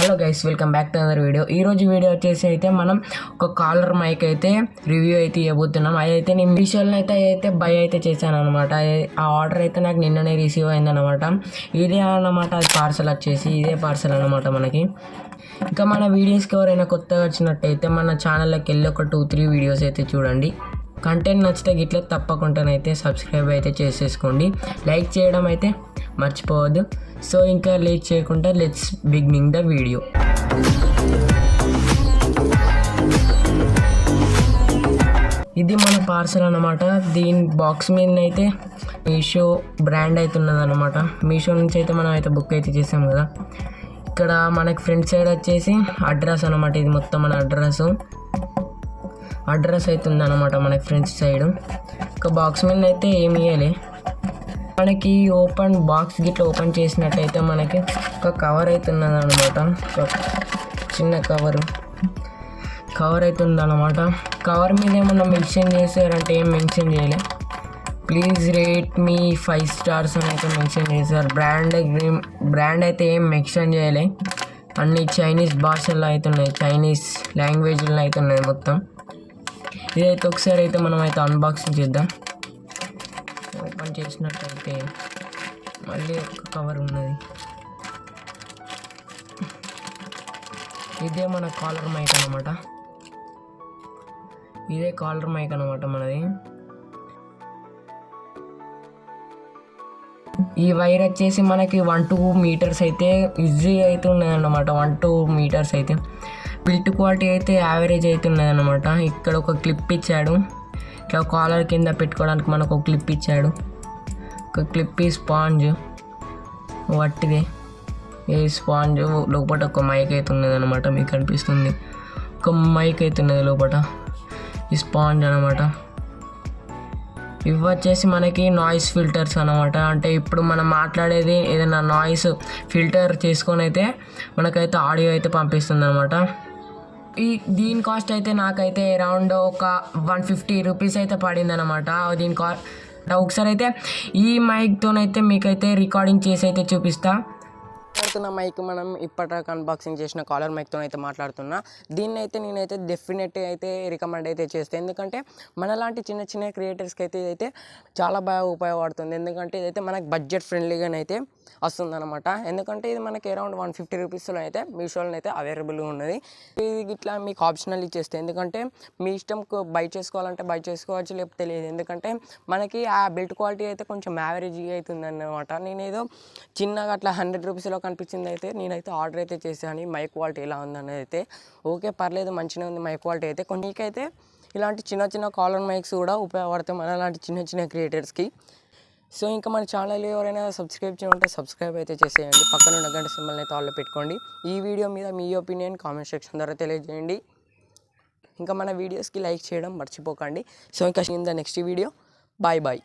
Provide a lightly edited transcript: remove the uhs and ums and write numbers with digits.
Hello guys, welcome back to other video. ఈరోజు video వచ్చేసి అయితే మనం ఒక కాలర్ మైక్ అయితే రివ్యూ అయితే ఇవ్వబోతున్నాం. అదైతే నేను మీషోలో అయితే బై అయితే చేశాను అనమాట. ఆ ఆర్డర్ అయితే నాకు నిన్ననే రిసీవ్ అయిందనమాట. ఇదే అన్నమాట, అది పార్సల్ వచ్చేసి ఇదే పార్సల్ అనమాట మనకి. ఇంకా మన వీడియోస్కి ఎవరైనా కొత్తగా వచ్చినట్టయితే మన ఛానల్లోకి వెళ్ళి ఒక 2-3 వీడియోస్ అయితే చూడండి. కంటెంట్ నచ్చితే గిట్ల తప్పకుండానైతే సబ్స్క్రైబ్ అయితే చేసేసుకోండి. లైక్ చేయడం అయితే మర్చిపోవద్దు. సో ఇంకా లేట్ చేయకుండా లెట్స్ బిగినింగ్ ద వీడియో. ఇది మన పార్సల్ అన్నమాట. దీని బాక్స్ మీద అయితే మీషో బ్రాండ్ అయితే ఉన్నదన్నమాట. మీషో నుంచి అయితే మనం అయితే బుక్ అయితే చేసాం కదా. ఇక్కడ మనకి ఫ్రంట్ సైడ్ వచ్చేసి అడ్రస్ అనమాట. ఇది మొత్తం మన అడ్రస్ అయితే ఉందన్నమాట మనకి ఫ్రంట్ సైడ్. ఒక బాక్స్ మీద అయితే ఏమి ఇవ్వాలి. మనకి బాక్స్ గిట్లా ఓపెన్ చేసినట్టయితే మనకి ఒక కవర్ అయితే ఉన్నదన్నమాట. ఒక చిన్న కవర్ అయితే ఉందన్నమాట. కవర్ మీద ఏమన్నా మెన్షన్ చేశారంటే ఏం మెన్షన్ చేయలే. ప్లీజ్ రేట్ మీ 5 స్టార్స్ అని అయితే మెన్షన్ చేశారు. బ్రాండ్ అయితే ఏం మెన్షన్ చేయలే. అన్ని చైనీస్ భాషల్లో అయితే ఉన్నాయి, చైనీస్ లాంగ్వేజ్లో అయితే ఉన్నాయి మొత్తం. ఇదైతే ఒకసారి అయితే మనం అయితే అన్బాక్సింగ్ చేద్దాం. ఓపెన్ చేసినట్టయితే మళ్ళీ ఒక కవర్ ఉన్నది. ఇదే మన కాలర్ మైక్ అనమాట. ఇదే కాలర్ మైక్ అనమాట మనది. ఈ వైర్ వచ్చేసి మనకి 1-2 మీటర్స్ అయితే ఈజీ అయితే ఉన్నదన్నమాట. 1-2 మీటర్స్ అయితే బిల్ట్ క్వాలిటీ అయితే యావరేజ్ అయితే ఉన్నదన్నమాట. ఇక్కడ ఒక క్లిప్ ఇచ్చాడు. ఇట్లా కాలర్ కింద పెట్టుకోవడానికి మనకు ఒక క్లిప్ ఇచ్చాడు. ఒక క్లిప్, ఈ స్పాంజ్ వట్టిదే. ఈ స్పాంజ్ లోపల ఒక మైక్ అయితే ఉన్నదన్నమాట. మీకు కనిపిస్తుంది ఒక మైక్ అయితే ఉన్నది లోపల. ఈ స్పాంజ్ అనమాట. ఇవి వచ్చేసి మనకి నాయిస్ ఫిల్టర్స్ అనమాట. అంటే ఇప్పుడు మనం మాట్లాడేది ఏదైనా నాయిస్ ఫిల్టర్ చేసుకొని అయితే మనకైతే ఆడియో అయితే పంపిస్తుంది అనమాట. దీని కాస్ట్ అయితే నాకైతే అరౌండ్ ఒక 150 రూపీస్ అయితే పడింది అనమాట. దీని ఒకసారి అయితే ఈ మైక్తోనైతే మీకైతే రికార్డింగ్ చేసి అయితే చూపిస్తా. మాట్లాడుతున్న మైక్ మనం ఇప్పటిదాకా అన్బాక్సింగ్ చేసిన కాలర్ మైక్తో అయితే మాట్లాడుతున్నా. దీన్ని అయితే నేనైతే డెఫినెట్గా అయితే రికమెండ్ అయితే చేస్తాను. ఎందుకంటే మనలాంటి చిన్న చిన్న క్రియేటర్స్కి అయితే చాలా బాగా ఉపయోగపడుతుంది. ఎందుకంటే ఇదైతే మనకి బడ్జెట్ ఫ్రెండ్లీగానైతే వస్తుందన్నమాట. ఎందుకంటే ఇది మనకి అరౌండ్ 150 రూపీస్లో అయితే మీషోలో అయితే అవైలబుల్గా ఉన్నది. ఇది ఇట్లా మీకు ఆప్షనల్ ఇచ్చేస్తే, ఎందుకంటే మీ ఇష్టం బై చేసుకోవాలంటే బై చేసుకోవచ్చు, లేకపోతే లేదు. ఎందుకంటే మనకి ఆ బిల్ట్ క్వాలిటీ అయితే కొంచెం యావరేజ్గా అవుతుంది అన్నమాట. నేనేదో చిన్నగా అట్లా 100 రూపీస్లో కనిపించింది అయితే నేనైతే ఆర్డర్ అయితే చేశాను. మైక్ క్వాలిటీ ఎలా ఉందనేది అయితే ఓకే, పర్లేదు, మంచిగా ఉంది మైక్ క్వాలిటీ అయితే. కొన్నికైతే ఇలాంటి చిన్న కాలర్ మైక్స్ కూడా ఉపయోగపడతాయి మన లాంటి చిన్న క్రియేటర్స్కి. సో ఇంకా మన ఛానల్ ఎవరైనా సబ్స్క్రైబ్ చేయమంటే సబ్స్క్రైబ్ అయితే చేసేయండి. పక్కన ఉన్న గంట సింబల్ని అయితే ఆల్లో పెట్టుకోండి. ఈ వీడియో మీద మీ ఒపీనియన్ కామెంట్ సెక్షన్ ద్వారా తెలియజేయండి. ఇంకా మన వీడియోస్కి లైక్ చేయడం మర్చిపోకండి. సో ఇంకా నెక్స్ట్ వీడియో. బాయ్.